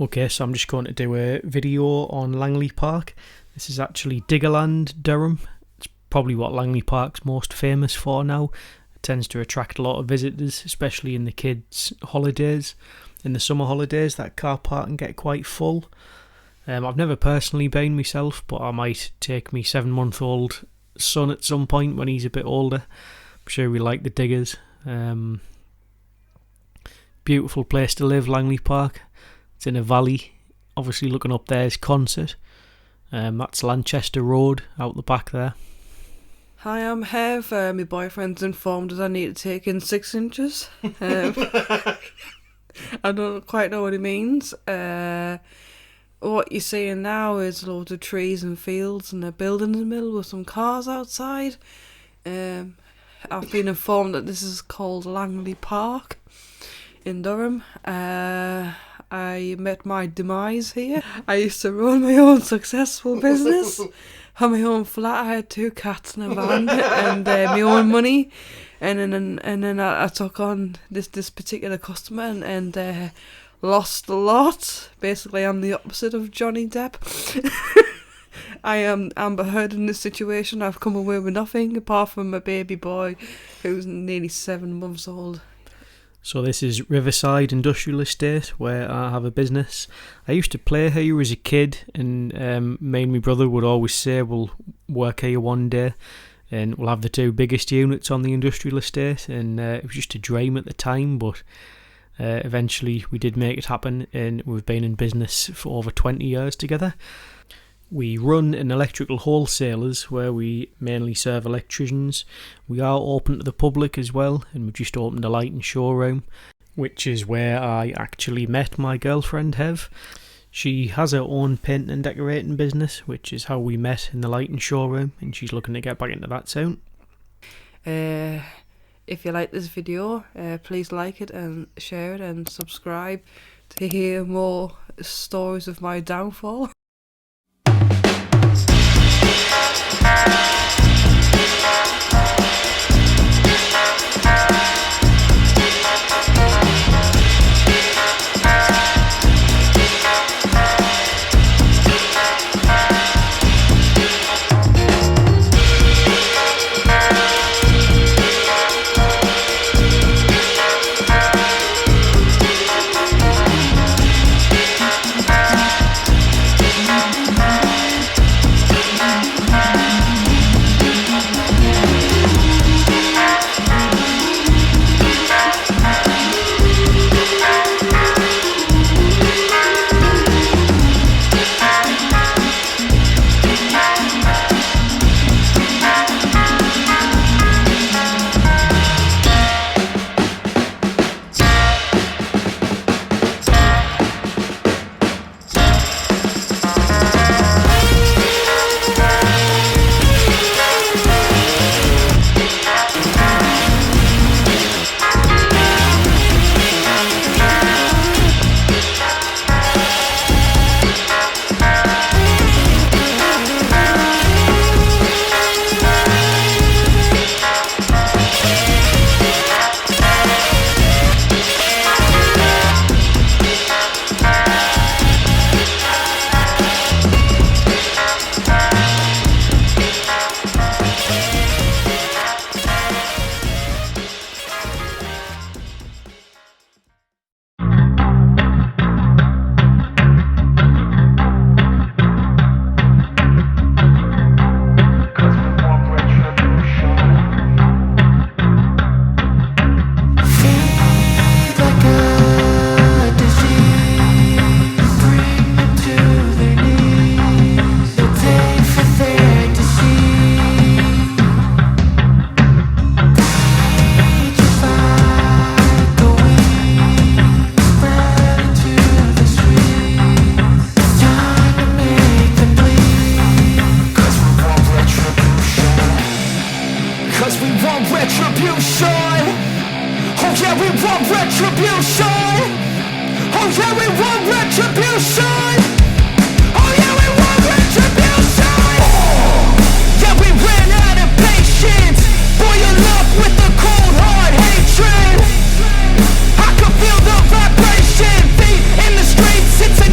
Okay, so I'm just going to do a video on Langley Park. This is actually Diggerland, Durham. It's probably what Langley Park's most famous for now. It tends to attract a lot of visitors, especially in the kids' holidays. In the summer holidays, that car park can get quite full. I've never personally been myself, but I might take me 7-month-old son at some point when he's a bit older. I'm sure we like the diggers. Beautiful place to live, Langley Park. It's in a valley. Obviously looking up there is Concert. That's Lanchester Road out the back there. Hi, I'm Hev. My boyfriend's informed us I need to take in 6 inches. I don't quite know what he means. What you're seeing now is loads of trees and fields and a building in the middle with some cars outside. I've been informed that this is called Langley Park in Durham. I met my demise here. I used to run my own successful business. Had my own flat. I had 2 cats and a van and my own money. And then I took on this particular customer and lost a lot. Basically, I'm the opposite of Johnny Depp. I am Amber Heard in this situation. I've come away with nothing apart from a baby boy who's nearly 7 months old. So this is Riverside Industrial Estate, where I have a business. I used to play here as a kid, and me and my brother would always say we'll work here one day and we'll have the 2 biggest units on the industrial estate, and it was just a dream at the time, but eventually we did make it happen, and we've been in business for over 20 years together. We run an electrical wholesalers where we mainly serve electricians. We are open to the public as well, and we've just opened a lighting showroom, which is where I actually met my girlfriend Hev. She has her own painting and decorating business, which is how we met in the lighting showroom, and she's looking to get back into that soon. If you like this video, please like it and share it and subscribe to hear more stories of my downfall. It's a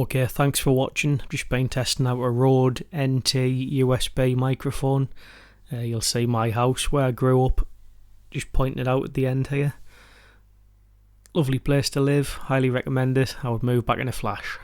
Okay, thanks for watching. I've just been testing out a Rode NT USB microphone. You'll see my house where I grew up, just pointing it out at the end here. Lovely place to live, highly recommend it. I would move back in a flash.